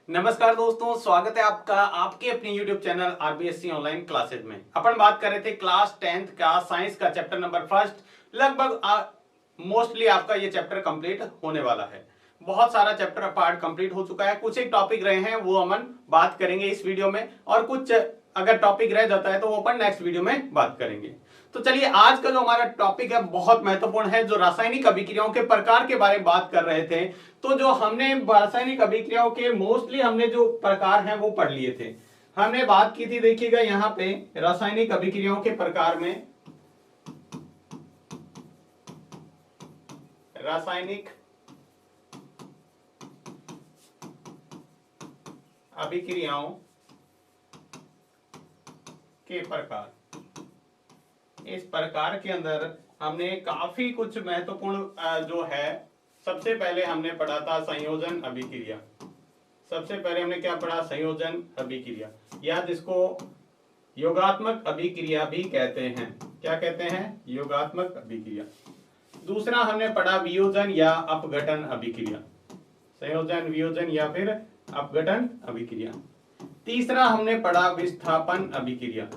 नमस्कार दोस्तों, स्वागत है आपका आपके अपने YouTube channel RBSC online classes में। अपन बात कर रहे थे क्लास 10th का साइंस का चैप्टर नंबर फर्स्ट। लगभग मोस्टली आपका ये चैप्टर कंप्लीट होने वाला है। बहुत सारा चैप्टर पार्ट कंप्लीट हो चुका है। कुछ एक टॉपिक रहे हैं वो हम बात करेंगे इस वीडियो में, और कुछ अगर टॉपिक रह जाता है तो वो अपन नेक्स्ट वीडियो में बात करेंगे। तो चलिए, आज का जो हमारा टॉपिक है बहुत महत्वपूर्ण है। जो रासायनिक अभिक्रियाओं के प्रकार के बारे में बात कर रहे थे, तो जो हमने रासायनिक अभिक्रियाओं के मोस्टली हमने जो प्रकार हैं वो पढ़ लिए थे। हमने बात की थी, देखिएगा यहाँ पे रासायनिक अभिक्रियाओं के प्रकार में रासायनिक अभिक्रियाओं के प्रकार। इस प्रकार के अंदर हमने काफी कुछ महत्वपूर्ण जो है, सबसे पहले हमने पढ़ा था संयोजन अभिक्रिया। सबसे पहले हमने क्या पढ़ा? संयोजन अभिक्रिया, या जिसको योगात्मक अभिक्रिया भी कहते हैं। क्या कहते हैं? योगात्मक अभिक्रिया। दूसरा हमने पढ़ा वियोजन या अपघटन अभिक्रिया। संयोजन, वियोजन या फिर अपघटन अभिक्रिया। तीसरा हमने पढ़ा विस्थापन अभिक्रिया।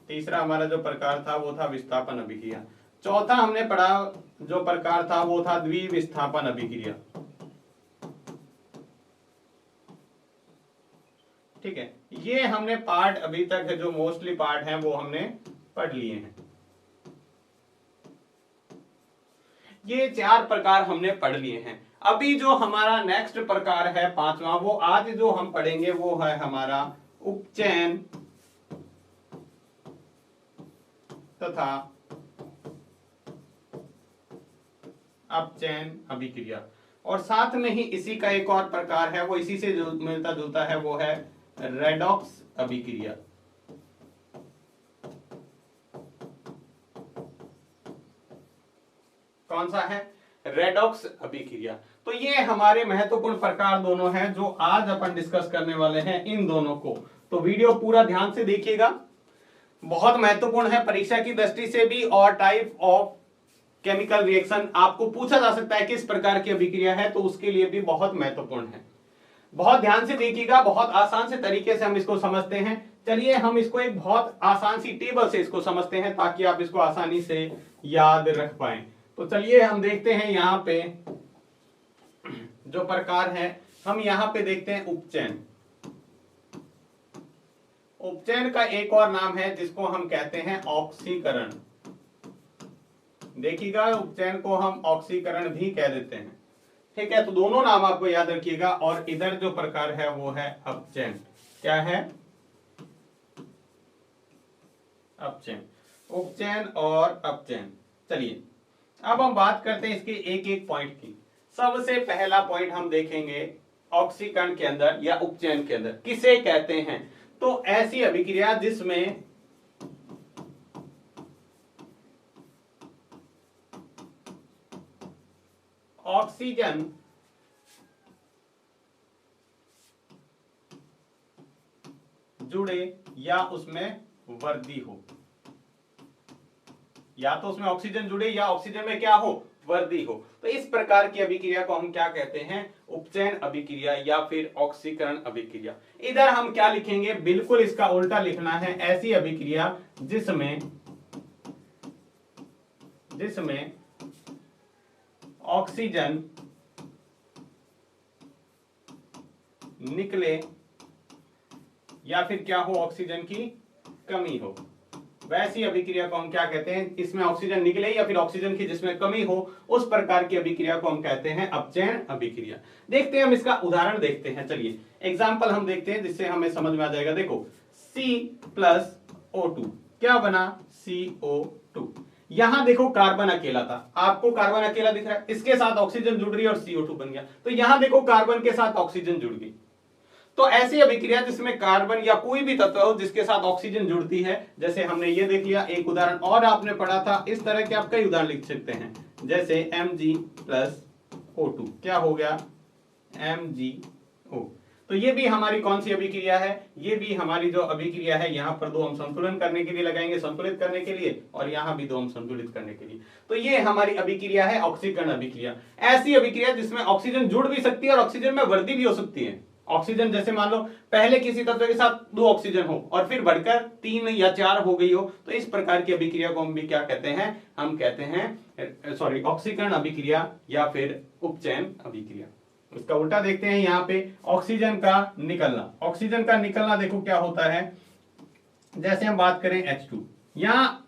तीसरा हमारा जो प्रकार था वो था विस्थापन अभिक्रिया। चौथा हमने पढ़ा जो प्रकार था वो था द्विविस्थापन अभिक्रिया। ठीक है, ये हमने पार्ट अभी तक जो मोस्टली पार्ट हैं वो हमने पढ़ लिए हैं। ये 4 प्रकार हमने पढ़ लिए हैं। अभी जो हमारा नेक्स्ट प्रकार है 5वां, वो आज जो हम पढ़ेंगे वो है हमारा उपचयन तथा अपचयन अभिक्रिया। और साथ में ही इसी का एक और प्रकार है, वो इसी से जो मिलता जुलता है, वो है रेडॉक्स अभिक्रिया। कौन सा है? रेडॉक्स अभिक्रिया। तो ये हमारे महत्वपूर्ण प्रकार दोनों हैं जो आज अपन डिस्कस करने वाले हैं, इन दोनों को। तो वीडियो पूरा ध्यान से देखिएगा, बहुत महत्वपूर्ण है परीक्षा की दृष्टि से भी। और टाइप ऑफ केमिकल रिएक्शन आपको पूछा जा सकता है किस प्रकार की अभिक्रिया है, तो उसके लिए भी बहुत महत्वपूर्ण है। बहुत ध्यान से देखिएगा, बहुत आसान से तरीके से हम इसको समझते हैं। चलिए, हम इसको एक बहुत आसान सी टेबल से इसको समझते हैं ताकि आप इसको आसानी से याद रख पाए। तो चलिए हम देखते हैं यहाँ पे जो प्रकार है, हम यहाँ पे देखते हैं उपचयन। उपचयन का एक और नाम है जिसको हम कहते हैं ऑक्सीकरण। देखिएगा, उपचयन को हम ऑक्सीकरण भी कह देते हैं। ठीक है, तो दोनों नाम आपको याद रखिएगा। और इधर जो प्रकार है वो है अपचयन। क्या है? अपचयन। उपचयन और अपचयन। चलिए अब हम बात करते हैं इसके एक एक पॉइंट की। सबसे पहला पॉइंट हम देखेंगे ऑक्सीकरण के अंदर या उपचयन के अंदर किसे कहते हैं। तो ऐसी अभिक्रिया जिसमें ऑक्सीजन जुड़े या उसमें वृद्धि हो, या तो उसमें ऑक्सीजन जुड़े या ऑक्सीजन में क्या हो? वृद्धि हो। तो इस प्रकार की अभिक्रिया को हम क्या कहते हैं? उपचयन अभिक्रिया या फिर ऑक्सीकरण अभिक्रिया। इधर हम क्या लिखेंगे? बिल्कुल इसका उल्टा लिखना है। ऐसी अभिक्रिया जिसमें ऑक्सीजन निकले या फिर क्या हो? ऑक्सीजन की कमी हो, वैसी अभिक्रिया को हम क्या कहते हैं? इसमें ऑक्सीजन निकले या फिर ऑक्सीजन की जिसमें कमी हो, उस प्रकार की अभिक्रिया को हम कहते हैं अपचयन अभिक्रिया। देखते हैं, हम इसका उदाहरण देखते हैं। चलिए एग्जांपल हम देखते हैं जिससे हमें समझ में आ जाएगा। देखो, C+O2 क्या बना? CO2। यहां देखो कार्बन अकेला था, आपको कार्बन अकेला दिख रहा है, इसके साथ ऑक्सीजन जुड़ रही है और CO2 बन गया। तो यहां देखो कार्बन के साथ ऑक्सीजन जुड़ गई। तो ऐसी अभिक्रिया जिसमें कार्बन या कोई भी तत्व हो जिसके साथ ऑक्सीजन जुड़ती है, जैसे हमने ये देख लिया एक उदाहरण, और आपने पढ़ा था इस तरह के आप कई उदाहरण लिख सकते हैं। जैसे Mg+O2 क्या हो गया? MgO। तो ये भी हमारी कौन सी अभिक्रिया है, ये भी हमारी जो अभिक्रिया है, यहाँ पर 2 हम संतुलन करने के लिए लगाएंगे, संतुलित करने के लिए, और यहाँ भी 2 हम संतुलित करने के लिए। तो ये हमारी अभिक्रिया है ऑक्सीकरण अभिक्रिया। ऐसी अभिक्रिया जिसमें ऑक्सीजन जुड़ भी सकती है और ऑक्सीजन में वृद्धि भी हो सकती है। ऑक्सीजन जैसे मान लो पहले किसी तत्व के साथ 2 ऑक्सीजन हो और फिर बढ़कर 3 या 4 हो गई हो, तो इस प्रकार की अभिक्रिया को हम भी क्या कहते हैं, हम कहते हैं ऑक्सीकरण अभिक्रिया या फिर उपचयन अभिक्रिया। इसका उल्टा देखते हैं, यहाँ पे ऑक्सीजन का निकलना। ऑक्सीजन का निकलना देखो क्या होता है, जैसे हम बात करें H2, यहाँ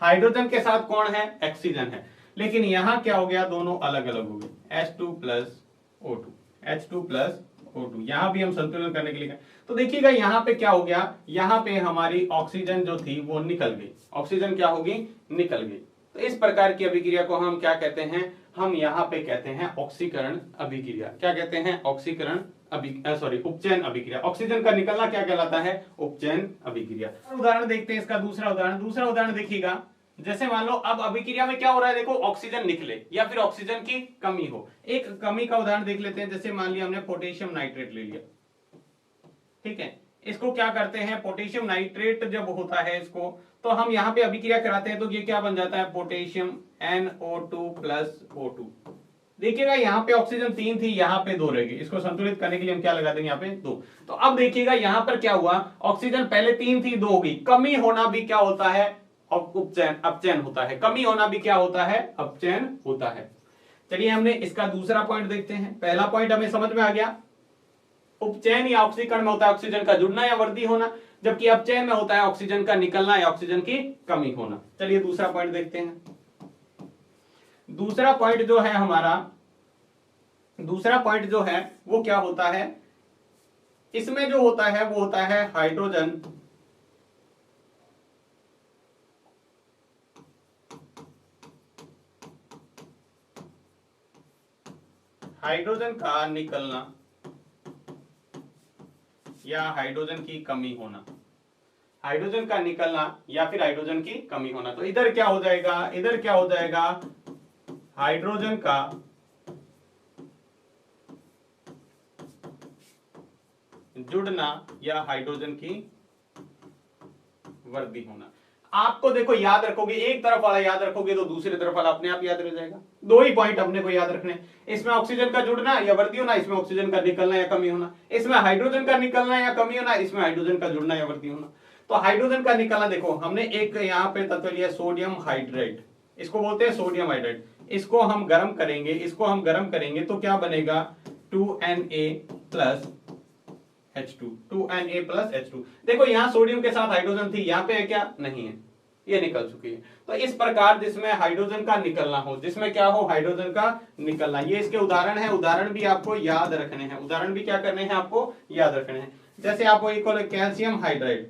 हाइड्रोजन के साथ कौन है, ऑक्सीजन है, लेकिन यहाँ क्या हो गया, दोनों अलग अलग हो गए, H2 plus O2, H2 plus O2। यहां भी हम संतुलन करने के लिए, तो देखिएगा यहाँ पे क्या हो गया, यहाँ पे हमारी ऑक्सीजन जो थी वो निकल गई, ऑक्सीजन क्या होगी, निकल गई। तो इस प्रकार की अभिक्रिया को हम क्या कहते हैं, हम यहाँ पे कहते हैं ऑक्सीकरण अभिक्रिया। क्या कहते हैं, ऑक्सीकरण उपचयन अभिक्रिया। ऑक्सीजन का निकलना क्या कहलाता है, उपचयन अभिक्रिया। उदाहरण देखते हैं इसका, दूसरा उदाहरण देखिएगा। जैसे मान लो अब अभिक्रिया में क्या हो रहा है, देखो ऑक्सीजन निकले या फिर ऑक्सीजन की कमी हो। एक कमी का उदाहरण देख लेते हैं, जैसे मान लिया हमने पोटेशियम नाइट्रेट ले लिया, ठीक है, इसको क्या करते हैं, पोटेशियम नाइट्रेट जब होता है इसको, तो हम यहाँ पे अभिक्रिया कराते हैं, तो ये क्या बन जाता है, पोटेशियम NO2 प्लस O2। देखिएगा यहाँ पे ऑक्सीजन 3 थी, यहाँ पे 2 रहेगी, इसको संतुलित करने के लिए हम क्या लगा देंगे, यहाँ पे 2। तो अब देखिएगा यहाँ पर क्या हुआ, ऑक्सीजन पहले 3 थी, 2 हो गई। कमी होना भी क्या होता है, अपचयन होता है। कमी होना भी क्या होता है, अपचयन होता है। चलिए हमने इसका दूसरा पॉइंट देखते हैं। पहला पॉइंट हमें समझ में आ गया, उपचयन या ऑक्सीकरण में होता है ऑक्सीजन का जुड़ना या वृद्धि होना, जबकि अपचयन में होता है ऑक्सीजन का निकलना या ऑक्सीजन की कमी होना। चलिए दूसरा पॉइंट देखते हैं। दूसरा पॉइंट जो है हमारा, दूसरा पॉइंट जो है वो क्या होता है, इसमें जो होता है वो होता है हाइड्रोजन का निकलना या हाइड्रोजन की कमी होना। हाइड्रोजन का निकलना या फिर हाइड्रोजन की कमी होना। तो इधर क्या हो जाएगा, इधर क्या हो जाएगा, हाइड्रोजन का जुड़ना या हाइड्रोजन की वृद्धि होना। आपको देखो याद रखोगे, एक तरफ वाला याद रखोगे तो दूसरी तरफ वाला अपने आप याद रह जाएगा। 2 ही पॉइंट अपने को याद रखने, इसमें ऑक्सीजन का जुड़ना या वृद्धि होना, इसमें ऑक्सीजन का निकलना या कमी होना। इसमें हाइड्रोजन का निकलना या कमी होना, इसमें हाइड्रोजन का जुड़ना या वृद्धि होना। तो हाइड्रोजन का निकलना देखो, हमने एक यहाँ पे तत्व लिया सोडियम हाइड्रेट, इसको बोलते हैं सोडियम हाइड्रेट। इसको हम गर्म करेंगे, तो क्या बनेगा, 2Na plus H2, 2Na plus H2। देखो यहाँ सोडियम के साथ हाइड्रोजन थी, यहाँ पे है क्या, नहीं है, ये निकल चुकी है। तो इस प्रकार जिसमें हाइड्रोजन का निकलना हो, जिसमें क्या हो, हाइड्रोजन का निकलना, ये इसके उदाहरण है। उदाहरण भी आपको याद रखने हैं, उदाहरण भी क्या करने हैं, आपको याद रखने हैं। जैसे आपको एक कैल्शियम हाइड्राइड,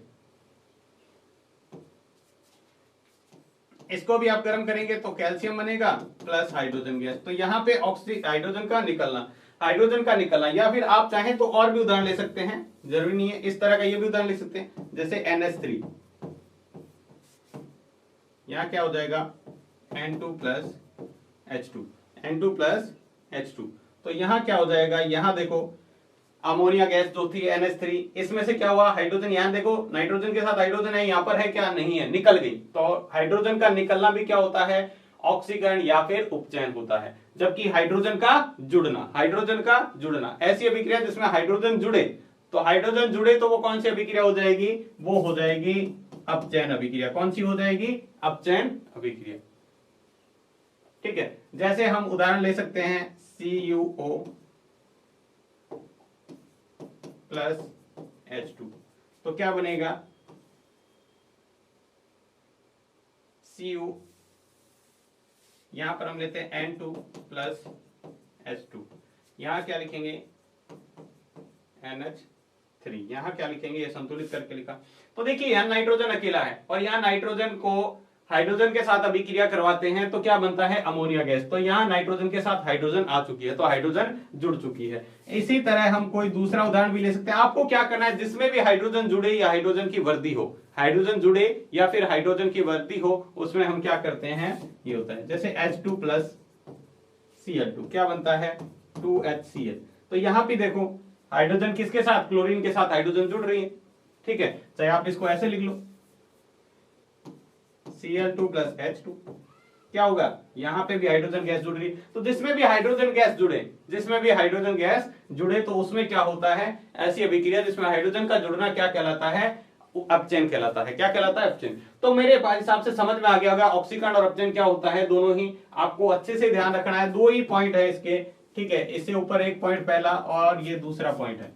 इसको भी आप गर्म करेंगे तो कैल्शियम बनेगा प्लस हाइड्रोजन गैस। तो यहाँ पे हाइड्रोजन का निकलना, या फिर आप चाहें तो और भी उदाहरण ले सकते हैं, जरूरी नहीं है इस तरह का, ये भी उदाहरण ले सकते हैं। जैसे NH3, यहाँ क्या हो जाएगा, N2 प्लस H2। तो यहाँ क्या हो जाएगा, यहाँ देखो अमोनिया गैस जो थी NH3, इसमें से क्या हुआ, हाइड्रोजन, यहाँ देखो नाइट्रोजन के साथ हाइड्रोजन है, यहाँ पर है क्या, नहीं है, निकल गई। तो हाइड्रोजन का निकलना भी क्या होता है, ऑक्सीकरण या फिर उपचयन होता है। जबकि हाइड्रोजन का जुड़ना, ऐसी अभिक्रिया जिसमें हाइड्रोजन जुड़े, तो हाइड्रोजन जुड़े तो वो कौन सी अभिक्रिया हो जाएगी, वो हो जाएगी अपचयन अभिक्रिया। कौन सी हो जाएगी, अपचयन अभिक्रिया। ठीक है, जैसे हम उदाहरण ले सकते हैं CuO प्लस H2, तो क्या बनेगा, Cu, यहां पर हम लेते हैं N2 प्लस H2, यहां क्या लिखेंगे NH3, यहां क्या लिखेंगे, ये संतुलित करके लिखा। तो देखिए यहां नाइट्रोजन अकेला है और यहां नाइट्रोजन को हाइड्रोजन के साथ अभिक्रिया करवाते हैं तो क्या बनता है, अमोनिया गैस। तो यहाँ नाइट्रोजन के साथ हाइड्रोजन आ चुकी है, तो हाइड्रोजन जुड़ चुकी है। इसी तरह हम कोई दूसरा उदाहरण भी ले सकते हैं। आपको क्या करना है, जिसमें भी हाइड्रोजन जुड़े या हाइड्रोजन की वृद्धि हो, हाइड्रोजन जुड़े या फिर हाइड्रोजन की वृद्धि हो, उसमें हम क्या करते हैं, ये होता है। जैसे H2 प्लस Cl2 क्या बनता है, 2HCl। तो यहाँ भी देखो हाइड्रोजन किसके साथ, क्लोरीन के साथ हाइड्रोजन जुड़ रही है, ठीक है। चाहे आप इसको ऐसे लिख लो Cl2 प्लस H2, क्या होगा, यहां पे भी हाइड्रोजन गैस जुड़ रही है, तो जिसमें भी हाइड्रोजन गैस जुड़े, जिसमें भी हाइड्रोजन गैस जुड़े तो उसमें क्या होता है, ऐसी अभिक्रिया जिसमें हाइड्रोजन का जुड़ना क्या कहलाता है, अपचयन कहलाता है। क्या कहलाता है, अपचयन। तो मेरे हिसाब से समझ में आ गया होगा ऑक्सीकरण और अपचयन क्या होता है, दोनों ही आपको अच्छे से ध्यान रखना है। दो ही पॉइंट है इसके, ठीक है, इससे ऊपर एक पॉइंट पहला और ये दूसरा पॉइंट है,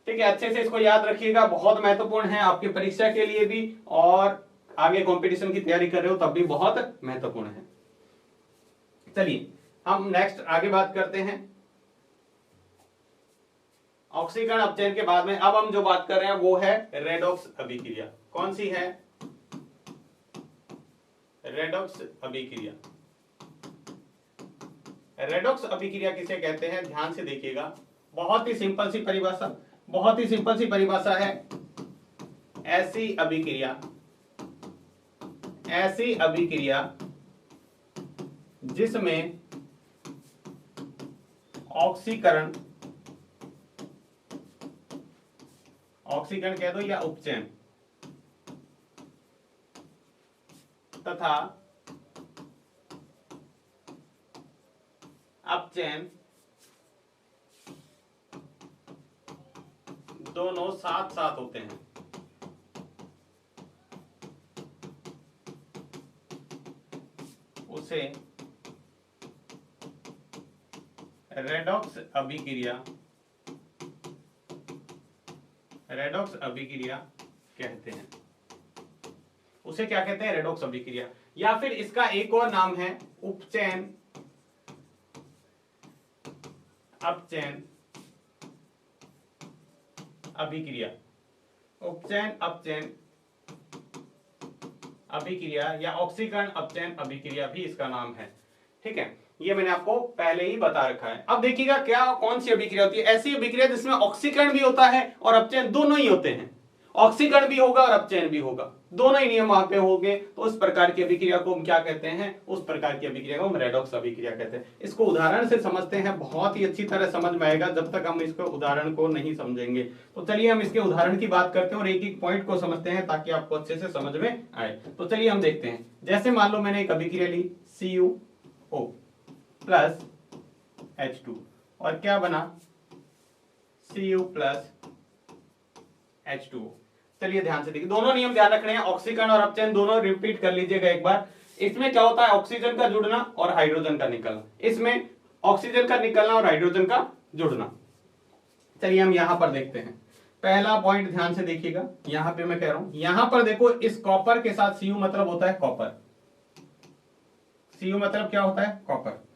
ठीक है। अच्छे से इसको याद रखिएगा, बहुत महत्वपूर्ण है आपकी परीक्षा के लिए भी, और आगे कंपटीशन की तैयारी कर रहे हो तब भी बहुत महत्वपूर्ण है। चलिए हम नेक्स्ट आगे बात करते हैं ऑक्सीकरण अपचयन के बाद में। अब हम जो बात कर रहे हैं वो है रेडॉक्स अभिक्रिया। कौन सी है, रेडॉक्स अभिक्रिया। रेडॉक्स अभिक्रिया किसे कहते हैं, ध्यान से देखिएगा, बहुत ही सिंपल सी परिभाषा, बहुत ही सिंपल सी परिभाषा है। ऐसी अभिक्रिया जिसमें ऑक्सीकरण कह दो या उपचयन तथा अपचयन दोनों साथ साथ होते हैं, उसे रेडॉक्स अभिक्रिया कहते हैं। उसे क्या कहते हैं, रेडॉक्स अभिक्रिया, या फिर इसका एक और नाम है उपचयन अपचयन अभिक्रिया। उपचयन अपचयन अभिक्रिया या ऑक्सीकरण अपचयन अभिक्रिया भी इसका नाम है, ठीक है। ये मैंने आपको पहले ही बता रखा है। अब देखिएगा क्या, कौन सी अभिक्रिया होती है, ऐसी अभिक्रिया जिसमें ऑक्सीकरण भी होता है और अपचयन दोनों ही होते हैं। ऑक्सीकरण भी होगा और अपचयन भी होगा, दोनों ही नियम वहां पे होंगे, तो उस प्रकार की अभिक्रिया को हम क्या कहते हैं, उस प्रकार की अभिक्रिया को हम रेडॉक्स अभिक्रिया कहते हैं। इसको उदाहरण से समझते हैं, बहुत ही अच्छी तरह समझ में आएगा जब तक हम इसको उदाहरण को नहीं समझेंगे। तो चलिए हम इसके उदाहरण की बात करते हैं और एक एक पॉइंट को समझते हैं ताकि आपको अच्छे से समझ में आए। तो चलिए हम देखते हैं, जैसे मान लो मैंने एक अभिक्रिया ली CuO प्लस H2 और क्या बना Cu प्लस H2O। चलिए ध्यान से देखिए, दोनों नियम ध्यान रखने हैं, ऑक्सीकरण और अपचयन दोनों रिपीट कर लीजिएगा एक बार। इसमें क्या होता है, ऑक्सीजन का जुड़ना और हाइड्रोजन का निकलना, इसमें ऑक्सीजन का निकलना और हाइड्रोजन का जुड़ना। चलिए हम यहां पर देखते हैं, पहला पॉइंट ध्यान से देखिएगा, यहां पे मैं कह रहा हूं, यहां पर देखो इस कॉपर के साथ Cu मतलब होता है कॉपर, Cu मतलब क्या होता है, कॉपर।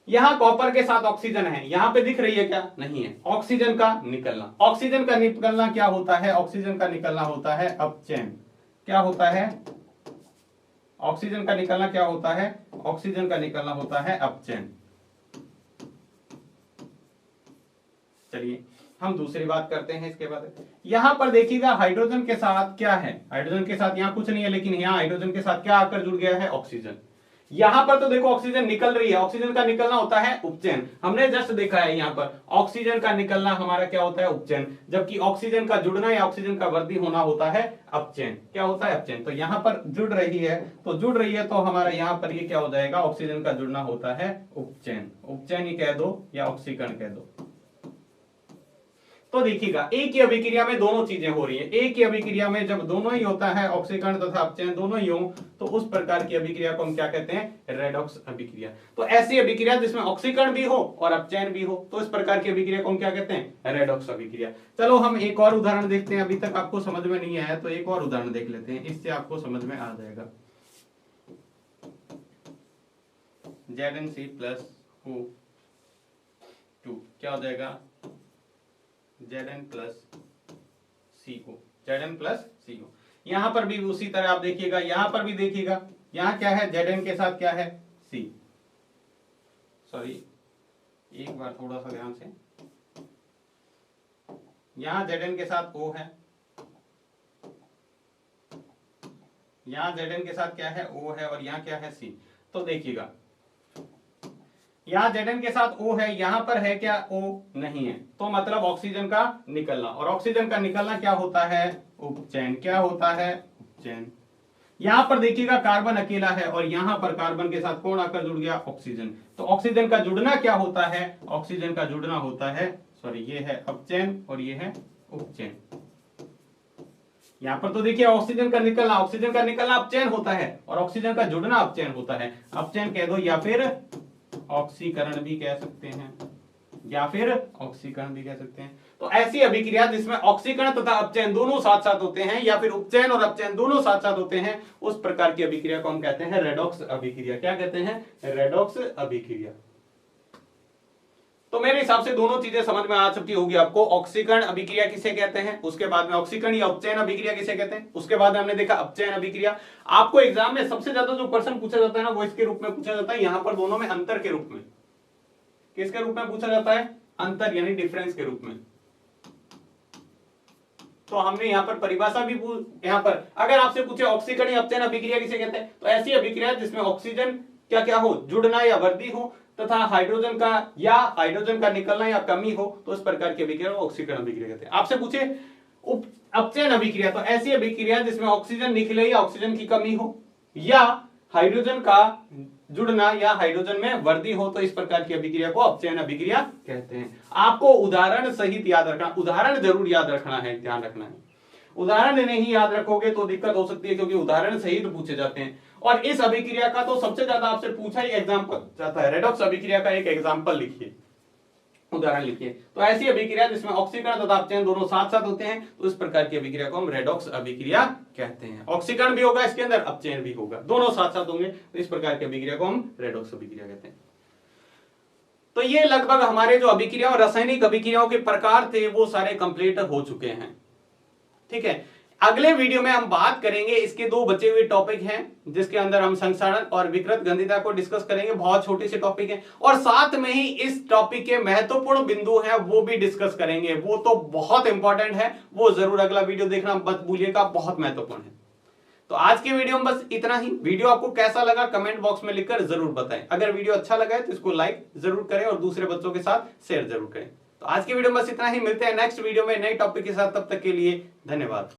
यहां कॉपर के साथ ऑक्सीजन है, यहां पे दिख रही है क्या, नहीं है, ऑक्सीजन का निकलना। ऑक्सीजन का निकलना क्या होता है, ऑक्सीजन का निकलना होता है अपचयन। क्या होता है, ऑक्सीजन का निकलना क्या होता है, ऑक्सीजन का निकलना होता है अपचयन। चलिए हम दूसरी बात करते हैं इसके बाद। यहां पर देखिएगा हाइड्रोजन के साथ क्या है, हाइड्रोजन के साथ यहां कुछ नहीं है, लेकिन यहां हाइड्रोजन के साथ क्या आकर जुड़ गया है, ऑक्सीजन। यहां पर तो देखो ऑक्सीजन निकल रही है, ऑक्सीजन का निकलना होता है उपचयन। हमने जस्ट देखा है यहां पर ऑक्सीजन का निकलना हमारा क्या होता है, उपचयन, जबकि ऑक्सीजन का जुड़ना या ऑक्सीजन का वृद्धि होना होता है अपचयन। क्या होता है, अपचयन। तो यहां पर जुड़ रही है, तो हमारा यहां पर ये क्या हो जाएगा, ऑक्सीजन का जुड़ना होता है उपचयन। उपचयन ही कह दो या ऑक्सीकरण कह दो। तो देखिएगा एक ही अभिक्रिया में दोनों चीजें हो रही है, एक ही अभिक्रिया में जब दोनों ही होता है, ऑक्सीकरण तथा अपचयन दोनों ही हो, तो उस प्रकार की अभिक्रिया को हम क्या कहते हैं, रेडॉक्स अभिक्रिया। तो ऐसी अभिक्रिया जिसमें ऑक्सीकरण भी हो और अपचयन भी हो, तो इस प्रकार की अभिक्रिया को हम क्या कहते हैं, रेडॉक्स अभिक्रिया। चलो हम एक और उदाहरण देखते हैं, अभी तक आपको समझ में नहीं आया तो एक और उदाहरण देख लेते हैं, इससे आपको समझ में आ जाएगा। ZnC+O2 क्या हो जाएगा, Zn+CO, Zn+CO। यहां पर भी उसी तरह आप देखिएगा, यहां पर भी देखिएगा, यहां क्या है, Zn के साथ क्या है, C। सॉरी एक बार थोड़ा सा ध्यान से, यहां Zn के साथ O है, यहां Zn के साथ क्या है, O है, और यहां क्या है, C। तो देखिएगा यहाँ Zn के साथ O है, यहाँ पर है क्या O नहीं है, तो मतलब ऑक्सीजन का निकलना, और ऑक्सीजन का निकलना क्या होता है उपचयन, क्या होता है उपचयन। यहां पर देखिएगा कार्बन अकेला है और यहां पर कार्बन के साथ कौन आकर जुड़ गया ऑक्सीजन, तो ऑक्सीजन का जुड़ना क्या होता है, ऑक्सीजन का जुड़ना होता है सॉरी ये है अपचयन और ये है उपचयन। यहां पर तो देखिए ऑक्सीजन का निकलना अपचयन होता है और ऑक्सीजन का जुड़ना अपचयन होता है, अपचयन कह दो या फिर ऑक्सीकरण भी कह सकते हैं, या फिर ऑक्सीकरण भी कह सकते हैं। तो ऐसी अभिक्रिया जिसमें ऑक्सीकरण तथा अपचयन दोनों साथ साथ होते हैं या फिर उपचयन और अपचयन दोनों साथ साथ होते हैं, उस प्रकार की अभिक्रिया को हम कहते हैं रेडॉक्स अभिक्रिया। क्या कहते हैं, रेडॉक्स अभिक्रिया। तो मेरे हिसाब से दोनों चीजें समझ में आ चुकी होगी आपको। ऑक्सीकरण अभिक्रिया किसे कहते हैं, उसके बाद में ऑक्सीकरण या उपचयन अभिक्रिया किसे कहते हैं, उसके बाद में हमने देखा अपचयन अभिक्रिया। आपको एग्जाम में सबसे ज्यादा जो प्रश्न पूछा जाता है ना वो इसके रूप में पूछा जाता है, यहां पर दोनों में अंतर के रूप में। किसके रूप में पूछा जाता है, अंतर यानी डिफरेंस के रूप में। तो हमने यहां पर परिभाषा भी यहां पर अगर आपसे पूछे ऑक्सीकरण या अपचयन अभिक्रिया किसे कहते हैं, तो ऐसी अभिक्रिया जिसमें ऑक्सीजन क्या क्या हो, जुड़ना या वृद्धि हो तथा हाइड्रोजन का निकलना या कमी हो, तो इस प्रकार की अभिक्रिया को ऑक्सीकरण अभिक्रिया कहते हैं। आपसे पूछे अपचयन अभिक्रिया, तो ऐसी अभिक्रिया जिसमें ऑक्सीजन निकले या ऑक्सीजन की कमी हो या हाइड्रोजन का जुड़ना या हाइड्रोजन में वृद्धि हो, तो इस प्रकार की अभिक्रिया को अपचयन अभिक्रिया कहते हैं। आपको उदाहरण सहित याद रखना, उदाहरण जरूर याद रखना है, ध्यान रखना है। उदाहरण नहीं याद रखोगे तो दिक्कत हो सकती है, क्योंकि उदाहरण सहित पूछे जाते हैं। और इस अभिक्रिया का तो सबसे ज्यादा आपसे पूछा ही एग्जाम्पल जाता है, रेडॉक्स अभिक्रिया का एक एग्जाम्पल लिखिए, उदाहरण लिखिए। तो ऐसी अभिक्रिया जिसमें ऑक्सीकरण तथा अपचयन दोनों साथ साथ होते हैं, तो इस प्रकार की अभिक्रिया को हम रेडॉक्स अभिक्रिया कहते हैं। ऑक्सीकरण भी होगा इसके अंदर, अपचयन भी होगा, दोनों साथ साथ होंगे, तो इस प्रकार की अभिक्रिया को हम रेडॉक्स अभिक्रिया कहते हैं। तो ये लगभग हमारे जो अभिक्रिया और रासायनिक अभिक्रियाओं के प्रकार थे वो सारे कंप्लीट हो चुके हैं। ठीक है, अगले वीडियो में हम बात करेंगे, इसके दो बचे हुए टॉपिक हैं जिसके अंदर हम संक्षारण और विकृत गंधिता को डिस्कस करेंगे। बहुत छोटे से टॉपिक हैं और साथ में ही इस टॉपिक के महत्वपूर्ण बिंदु हैं वो भी डिस्कस करेंगे। वो तो बहुत इंपॉर्टेंट है, वो जरूर अगला वीडियो देखना मत भूलिएगा, बहुत महत्वपूर्ण है। तो आज की वीडियो में बस इतना ही। वीडियो आपको कैसा लगा कमेंट बॉक्स में लिखकर जरूर बताएं। अगर वीडियो अच्छा लगा है तो इसको लाइक जरूर करें और दूसरे बच्चों के साथ शेयर जरूर करें। तो आज की वीडियो में बस इतना ही, मिलते हैं नेक्स्ट वीडियो में नए टॉपिक के साथ, तब तक के लिए धन्यवाद।